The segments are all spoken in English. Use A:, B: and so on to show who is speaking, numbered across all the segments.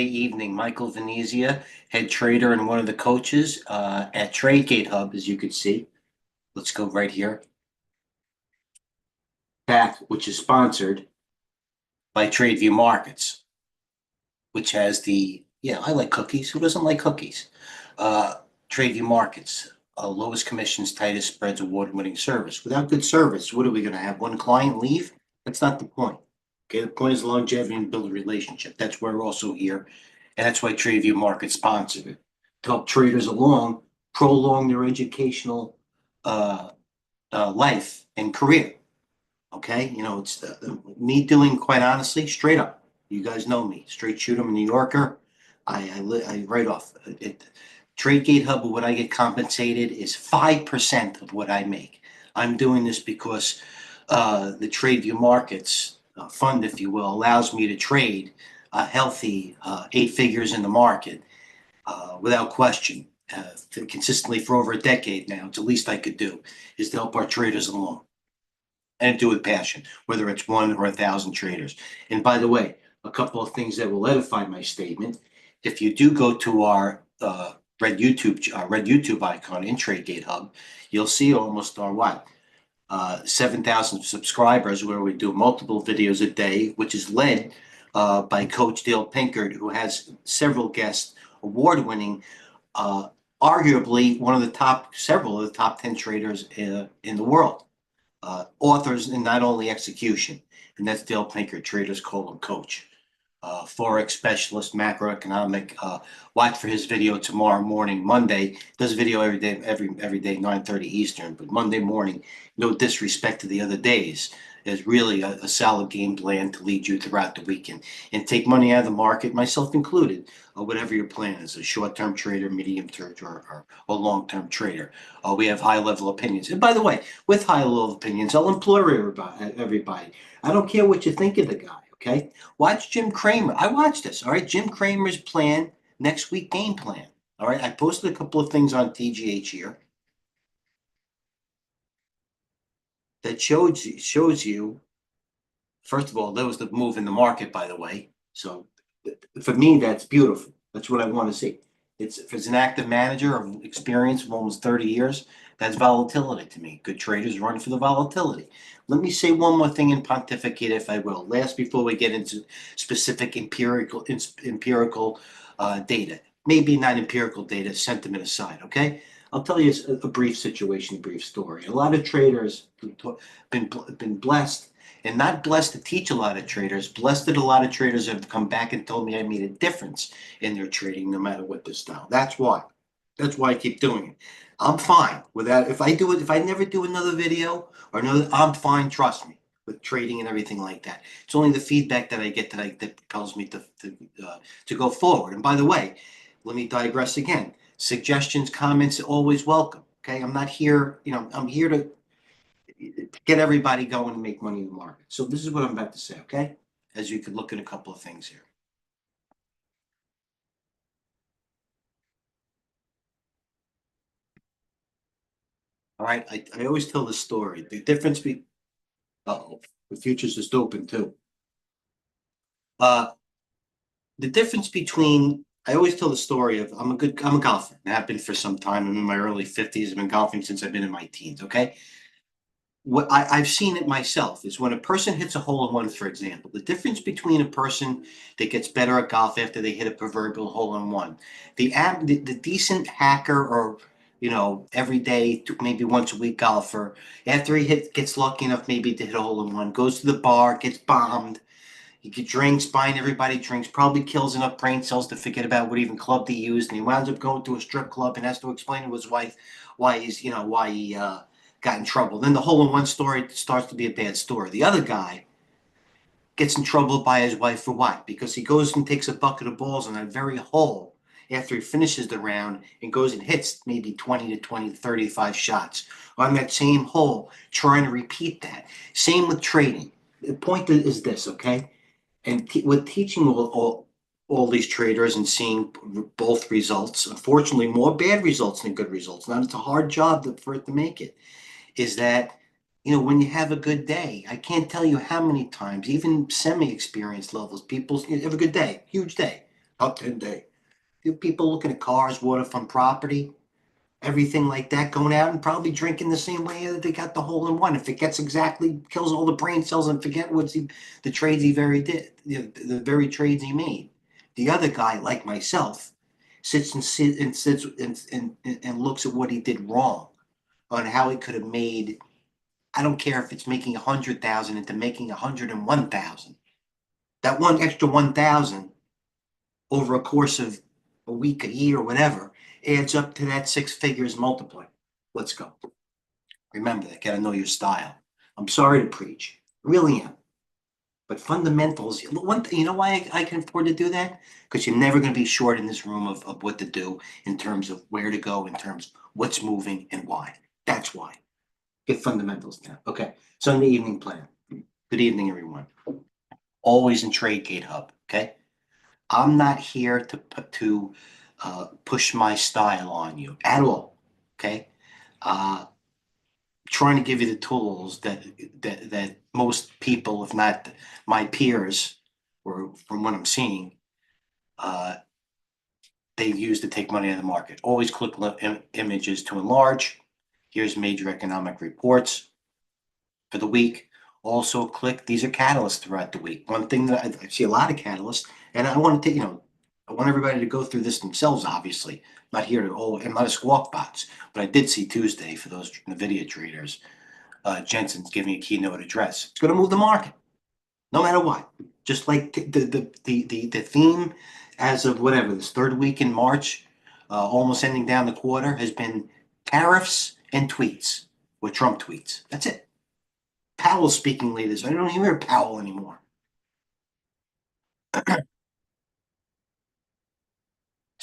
A: Evening. Michael Venezia, head trader and one of the coaches at TradeGateHub, as you can see. Let's go right here. Back, which is sponsored by Tradeview Markets, which has I like cookies. Who doesn't like cookies? Tradeview Markets, lowest commissions, tightest spreads, award-winning service. Without good service, what are we going to have? One client leave? That's not the point. Okay, the point is longevity and build a relationship. That's why we're also here. And that's why TradeView Market sponsored it to help traders along prolong their educational uh, life and career. Okay, it's me doing quite honestly, straight up. You guys know me, straight shoot. I'm a New Yorker. I write off it. TradeGate Hub, what I get compensated is 5% of what I make. I'm doing this because the TradeView Markets fund, if you will, allows me to trade a healthy 8 figures in the market without question, consistently for over a decade now. It's the least I could do is to help our traders along and do it with passion, whether it's one or 1,000 traders. And by the way, a couple of things that will edify my statement. If you do go to our red YouTube icon in TradeGate Hub, you'll see almost our 7,000 subscribers, where we do multiple videos a day, which is led by Coach Dale Pinkard, who has several guests, award-winning, uh, arguably several of the top 10 traders in the world, authors in not only execution, and that's Dale Pinkard, Traders Call him Coach. Forex specialist, macroeconomic. Watch for his video tomorrow morning, Monday. Does a video every day, every day, 9:30 Eastern. But Monday morning, no disrespect to the other days, is really a solid game plan to lead you throughout the weekend and take money out of the market, myself included, whatever your plan is, a short-term trader, medium-term, or long-term trader. We have high-level opinions. And by the way, with high-level opinions, I'll employ everybody. I don't care what you think of the guy, okay? Watch Jim Cramer. I watched this. All right. Jim Cramer's plan, next week game plan. All right. I posted a couple of things on TGH here that shows you, first of all, there was the move in the market, by the way. So for me, that's beautiful. That's what I want to see. If it's an active manager of experience of almost 30 years, that's volatility to me. Good traders run for the volatility. Let me say one more thing and pontificate, if I will. Last, before we get into specific empirical data, maybe not empirical data, sentiment aside. Okay, I'll tell you a brief situation, a brief story. A lot of traders been blessed, and not blessed to teach a lot of traders, blessed that a lot of traders have come back and told me I made a difference in their trading, no matter what the style. That's why. That's why I keep doing it. I'm fine with that. If I do it, if I never do another video or another, I'm fine. Trust me, with trading and everything like that. It's only the feedback that I get that propels me to go forward. And by the way, let me digress again. Suggestions, comments, always welcome. Okay, I'm not here. I'm here to get everybody going and make money in the market. So this is what I'm about to say, okay? As you could look at a couple of things here. All right, I always tell the story. The difference between, oh, the futures is open too. Uh, the difference between, I always tell the story of, I'm a golfer. I have been for some time. I'm in my early 50s. I've been golfing since I've been in my teens, okay? What I've seen it myself is when a person hits a hole in one, for example, the difference between a person that gets better at golf after they hit a proverbial hole in one, the decent hacker, or every day, maybe once a week golfer, after gets lucky enough maybe to hit a hole in one, goes to the bar, gets bombed, he drinks, buying everybody drinks, probably kills enough brain cells to forget about what even club he used, and he winds up going to a strip club and has to explain to his wife why he got in trouble. Then the hole in one story starts to be a bad story. The other guy gets in trouble by his wife for what? Because he goes and takes a bucket of balls on that very hole after he finishes the round and goes and hits maybe 35 shots on that same hole, trying to repeat that. Same with trading. The point is this, okay? And with teaching all these traders and seeing both results, unfortunately, more bad results than good results. Now, it's a hard job for it to make it. Is that when you have a good day, I can't tell you how many times, even semi-experienced levels, people have a good day, huge day. Top 10 day. You have people looking at cars, waterfront property, everything like that, going out and probably drinking the same way that they got the hole in one. If it gets exactly, kills all the brain cells and forget the trades he very did, the very trades he made. The other guy, like myself, sits and looks at what he did wrong on how he could have made. I don't care if it's making 100,000 into making 101,000. That one extra 1,000 over a course of a week, a year, whatever, adds up to that six figures multiply. Let's go. Remember that. Gotta know your style. I'm sorry to preach. Really am. But fundamentals, one thing, you know why I can afford to do that? Because you're never going to be short in this room of what to do in terms of where to go, in terms of what's moving and why. That's why. Get fundamentals down. Okay. Sunday evening plan. Good evening, everyone. Always in TradeGateHub. Okay. I'm not here to push my style on you at all. Okay. Trying to give you the tools that most people, if not my peers, or from what I'm seeing, uh, they use to take money out of the market. Always click images to enlarge. Here's major economic reports for the week. Also click, these are catalysts throughout the week. One thing that I see a lot of catalysts, and I want to take, I want everybody to go through this themselves, obviously. I'm not here to, I'm not a squawk box, but I did see Tuesday for those NVIDIA traders, Jensen's giving a keynote address. It's going to move the market, no matter what. Just like the theme as of whatever, this third week in March, almost ending down the quarter, has been tariffs and tweets, or Trump tweets. That's it. Powell speaking leaders. I don't even hear Powell anymore. It's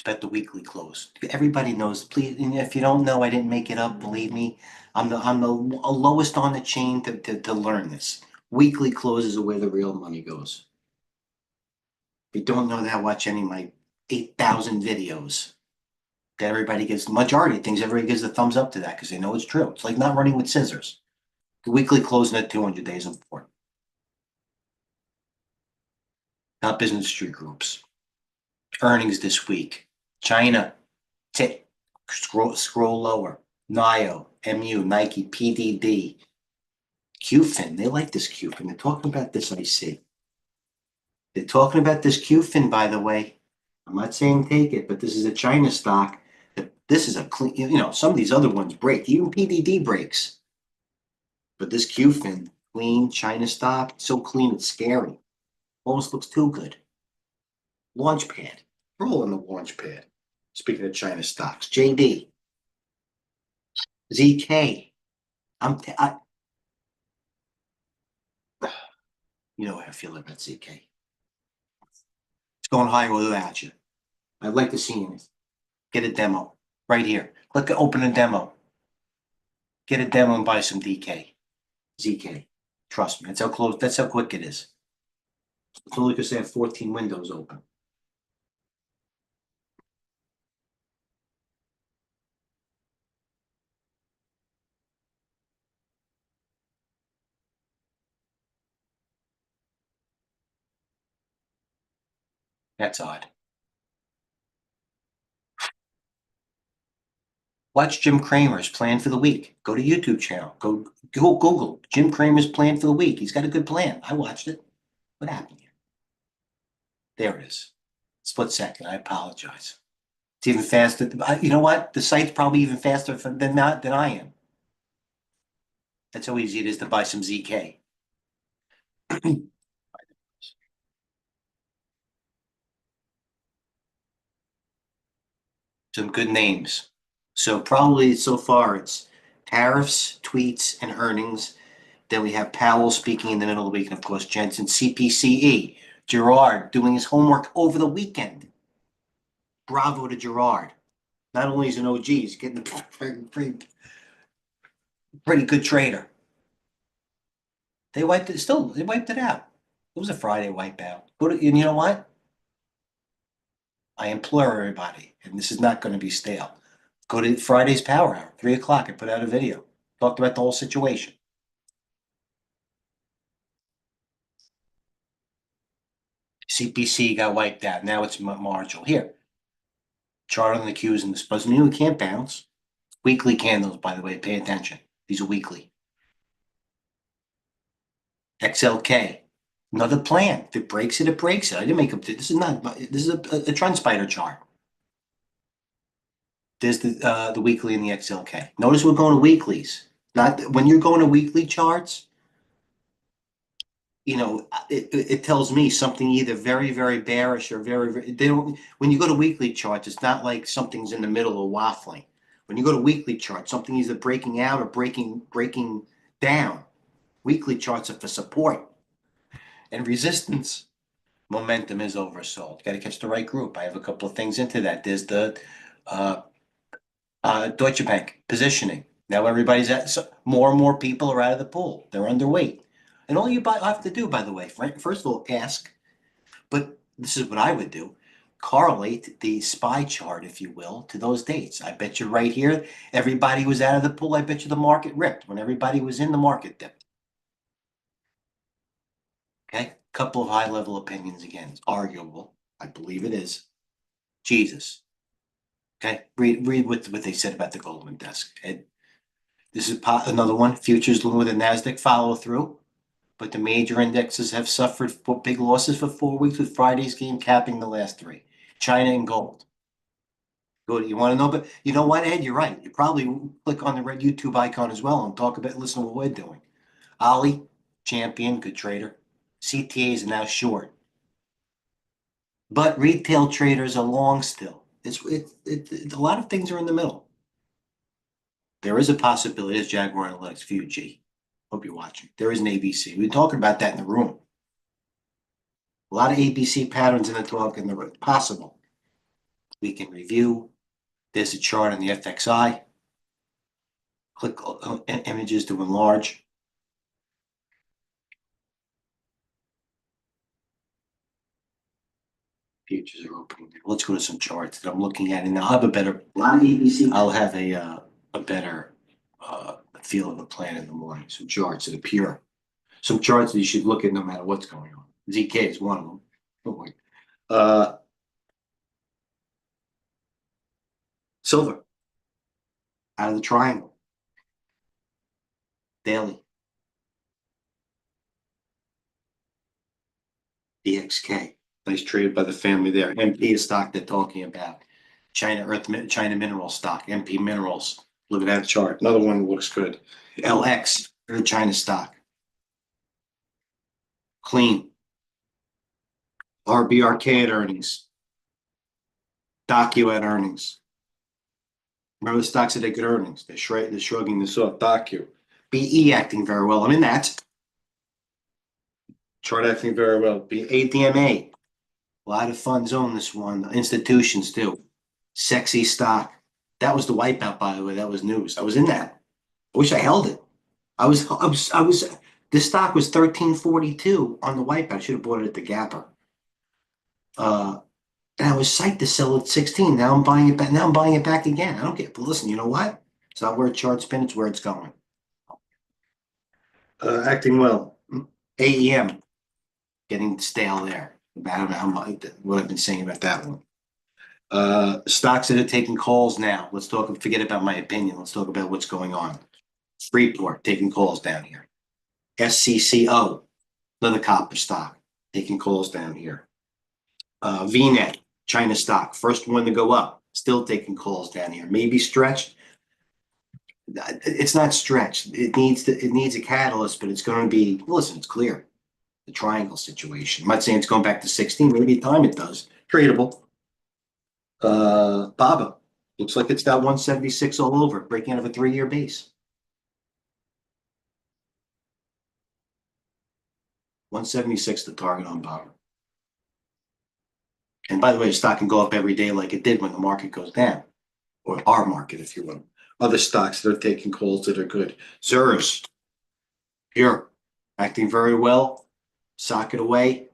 A: about the weekly close. Everybody knows. Please, if you don't know, I didn't make it up. Believe me, I'm the lowest on the chain to learn this. Weekly closes are where the real money goes. If you don't know that, watch any of my 8,000 videos. That everybody gets, the majority of things, everybody gives a thumbs up to that because they know it's true. It's like not running with scissors. The weekly closing at 200 days important. Top business street groups. Earnings this week. China, scroll lower. NIO, MU, Nike, PDD, QFIN. They like this QFIN. They're talking about this, I see. They're talking about this QFIN, by the way. I'm not saying take it, but this is a China stock. This is a clean, some of these other ones break. Even PDD breaks. But this QFIN, clean China stock, so clean it's scary. Almost looks too good. Launchpad. Roll in the launchpad. Speaking of China stocks, JD, ZK. You know how I feel about ZK. It's going higher without you. I'd like to see it. Get a demo right here. Click open a demo. Get a demo and buy some DK. ZK. Trust me, that's how close, that's how quick it is. It's only because they have 14 windows open. That's odd. Watch Jim Cramer's plan for the week. Go to YouTube channel. Go Google Jim Cramer's plan for the week. He's got a good plan. I watched it. What happened here? There it is. Split second. I apologize. It's even faster. You know what? The site's probably even faster than I am. That's how easy it is to buy some ZK. Some good names. So probably so far it's tariffs, tweets, and earnings. Then we have Powell speaking in the middle of the week, and of course Jensen, CPCE, Gerard doing his homework over the weekend. Bravo to Gerard. Not only is an OG, he's getting a pretty good trader. They wiped it. They wiped it out. It was a Friday wipeout. And you know what? I implore everybody, and this is not going to be stale. Go to Friday's Power Hour, 3 o'clock. I put out a video. Talked about the whole situation. CPC got wiped out. Now it's marginal. Here, chart on the Qs and the SPUs. You it can't bounce. Weekly candles, by the way. Pay attention. These are weekly. XLK. Another plan. If it breaks it, it breaks it. I didn't make up. This is not. This is a trend spider chart. There's the weekly and the XLK. Notice we're going to weeklies. Not when you're going to weekly charts. It tells me something either very, very bearish or very, very, they don't, when you go to weekly charts, it's not like something's in the middle or waffling. When you go to weekly charts, something either breaking out or breaking down. Weekly charts are for support and resistance. Momentum is oversold. Got to catch the right group. I have a couple of things into that. There's the uh, Deutsche Bank positioning. Now everybody's more and more people are out of the pool. They're underweight. And all you have to do, by the way, first of all, ask, but this is what I would do. Correlate the SPY chart, if you will, to those dates. I bet you right here, everybody was out of the pool. I bet you the market ripped. When everybody was in, the market dipped. Okay, couple of high-level opinions again. It's arguable. I believe it is. Jesus. Okay, read what they said about the Goldman desk. And this is another one. Futures with the Nasdaq follow through, but the major indexes have suffered big losses for 4 weeks, with Friday's game capping the last three. China and gold. Good. You want to know, but you know what, Ed? You're right. You probably click on the red YouTube icon as well and listen to what we're doing. Ali, champion, good trader. CTAs are now short, but retail traders are long still. A lot of things are in the middle. There is a possibility, as Jaguar Analytics View G. Hope you're watching. There is an ABC. We've been talking about that in the room. A lot of ABC patterns in the talk in the room. Possible. We can review. There's a chart on the FXI. Click images to enlarge. Futures are opening. Let's go to some charts that I'm looking at, and I'll have a better. I'll have a better feel of the plan in the morning. Some charts that appear. Some charts that you should look at no matter what's going on. ZK is one of them. Silver out of the triangle. Daily. DXK. Nice trade by the family there. MP is stock they're talking about. China Mineral stock. MP Minerals. Look at that chart. Another one looks good. LX, China stock. Clean. RBRK at earnings. Docu at earnings. Remember the stocks that had good earnings. They're shrugging this off. Docu. BE acting very well. I'm in that. Chart acting very well. ADMA. A lot of funds own this one. Institutions too. Sexy stock. That was the wipeout, by the way. That was news. I was in that. I wish I held it. This stock was 1342 on the wipeout. I should have bought it at the Gapper. And I was psyched to sell it at 16. Now I'm buying it back. Now I'm buying it back again. I don't get. But listen, you know what? It's not where a chart's been. It's where it's going. Acting well. AEM getting stale there. I don't know how much, what I've been saying about that one. Stocks that are taking calls now. Let's talk. Forget about my opinion. Let's talk about what's going on. Freeport taking calls down here. SCCO, another copper stock, taking calls down here. VNet, China stock, first one to go up, still taking calls down here. Maybe stretched. It's not stretched. It needs a catalyst, but it's going to be. Listen, it's clear. The triangle situation. I'm not saying it's going back to 16. Maybe time it does. Tradable. Baba looks like it's got 176 all over, breaking out of a 3-year base. 176 the target on Baba. And by the way, the stock can go up every day like it did when the market goes down, or our market, if you will. Other stocks that are taking calls that are good. Zers, here, acting very well. Socket away.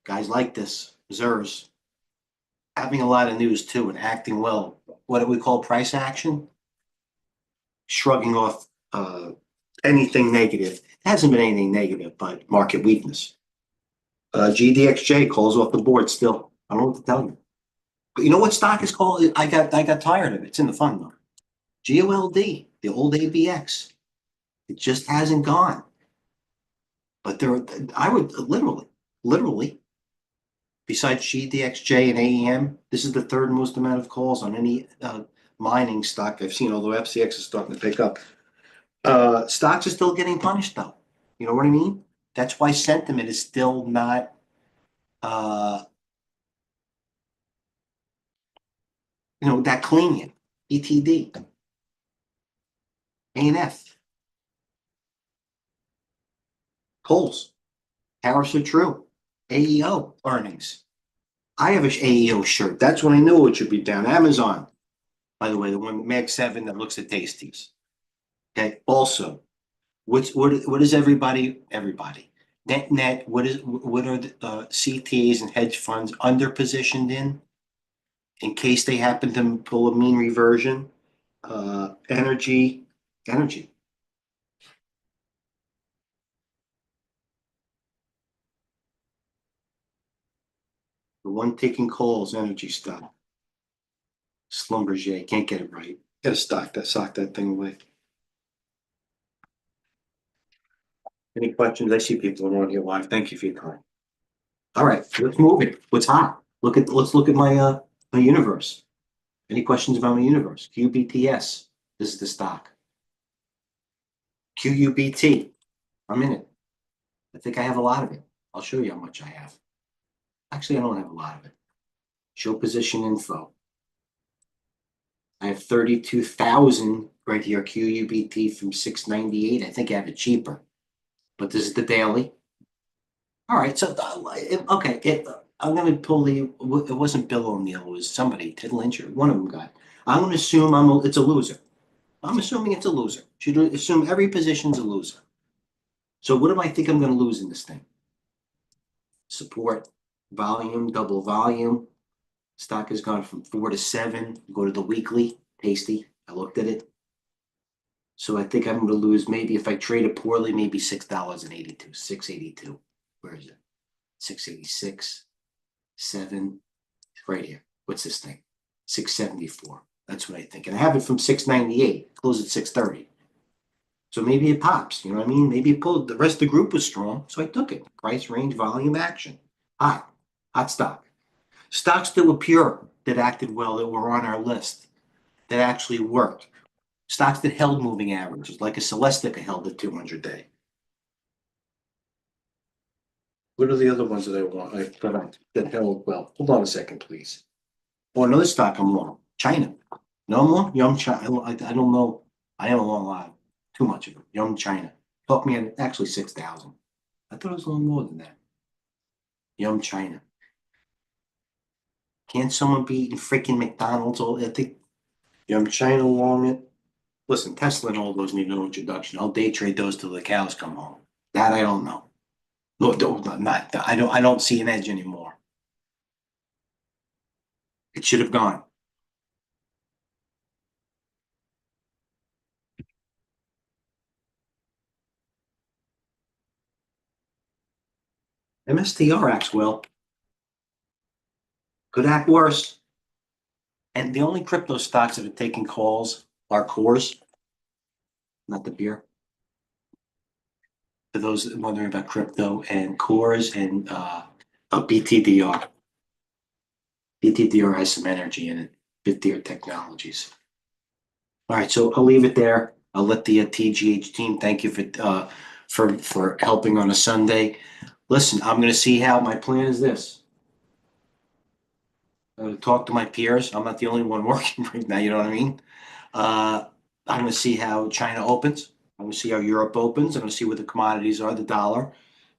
A: Guys like this. Zers, having a lot of news too and acting well. What do we call price action? Shrugging off anything negative. It hasn't been anything negative, but market weakness. GDXJ calls off the board still. I don't know what to tell you. But you know what stock is called? I got tired of it. It's in the fund though. GOLD, the old ABX. It just hasn't gone. But I would literally, besides GDXJ and AEM, this is the third most amount of calls on any mining stock I've seen, although FCX is starting to pick up. Stocks are still getting punished though. You know what I mean? That's why sentiment is still not that clean yet. ETD, ANF, Coles, tariffs are true. AEO earnings. I have a AEO shirt. That's when I knew it should be down. Amazon, by the way, the one Mag 7 that looks at Tasties. Okay. Also, what is everybody net, what are the CTAs and hedge funds under positioned in case they happen to pull a mean reversion? Energy. The one taking calls, energy stock. Schlumberger, can't get it right. Gotta sock that thing away. Any questions? I see people are on here live. Thank you for your time. All right, let's move it. What's hot? Let's look at my universe. Any questions about my universe? QBTS. This is the stock. QUBT. I'm in it. I think I have a lot of it. I'll show you how much I have. Actually, I don't have a lot of it. Show position info. I have 32,000 right here, QUBT from 698. I think I have it cheaper, but this is the daily. All right, so okay, I'm gonna pull it wasn't Bill O'Neill, it was somebody, Ted Lynch, or one of them got. I'm gonna assume it's a loser. I'm assuming it's a loser. Should assume every position's a loser. So what do I think I'm gonna lose in this thing? Support, volume, double volume. Stock has gone from 4 to 7. Go to the weekly, tasty. I looked at it. So I think I'm going to lose, maybe if I trade it poorly, maybe $6.82, $6.82. Where is it? 686, 7, right here. What's this thing? 674. That's what I think. And I have it from 698, close at 630. So maybe it pops, you know what I mean? Maybe it pulled. The rest of the group was strong, so I took it. Price, range, volume, action. Hot stock. Stocks that were pure, that acted well, that were on our list, that actually worked. Stocks that held moving averages, like a Celestica held the 200-day. What are the other ones that I want that held well? Hold on a second, please. Oh, another stock I'm long. China. No more? Young China. I don't know. I am a long lot. Too much of it. Young China. Took me at actually 6,000. I thought it was a little more than that. Young China. Can't someone be eating freaking McDonald's? I think Young China long it. Listen, Tesla and all those need no introduction. I'll day trade those till the cows come home. That I don't know. No, not. I don't see an edge anymore. It should have gone. MSTR acts well. Could act worse. And the only crypto stocks that are taking calls are cores, not the beer. For those wondering about crypto, and cores and BTDR. BTDR has some energy in it. Fifth-tier technologies. All right, so I'll leave it there. I'll let the TGH team thank you for helping on a Sunday. Listen, I'm going to see how my plan is this. I'm going to talk to my peers. I'm not the only one working right now. You know what I mean? I'm going to see how China opens. I'm going to see how Europe opens. I'm going to see what the commodities are, the dollar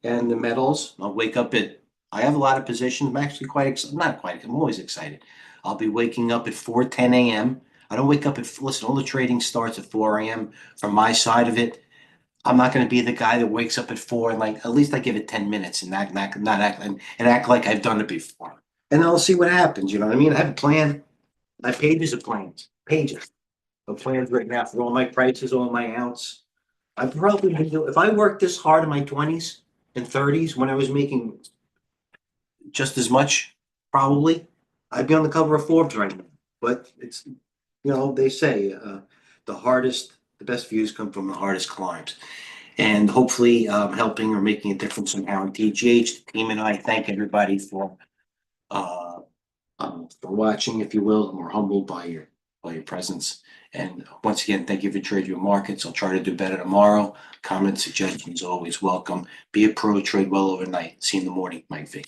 A: and the metals. I'll wake up I have a lot of positions. I'm actually quite excited. Not quite. I'm always excited. I'll be waking up at 4:10 a.m. I don't wake up listen, all the trading starts at 4 a.m. from my side of it. I'm not going to be the guy that wakes up at 4 and at least I give it 10 minutes and not act and act like I've done it before. And I'll see what happens. You know what I mean? I have a plan. I have pages of plans. Pages of plans right now for all my prices, all my outs. I've probably been doing, if I worked this hard in my 20s and 30s when I was making just as much, probably. I'd be on the cover of Forbes right now, but it's, they say, the best views come from the hardest climbs. And hopefully, helping or making a difference somehow in TGH. The team and I thank everybody uh, for watching, if you will, and we're humbled by your presence. And once again, thank you for Tradeview Markets. I'll try to do better tomorrow. Comments, suggestions, always welcome. Be a pro, trade well overnight. See you in the morning, Mike V.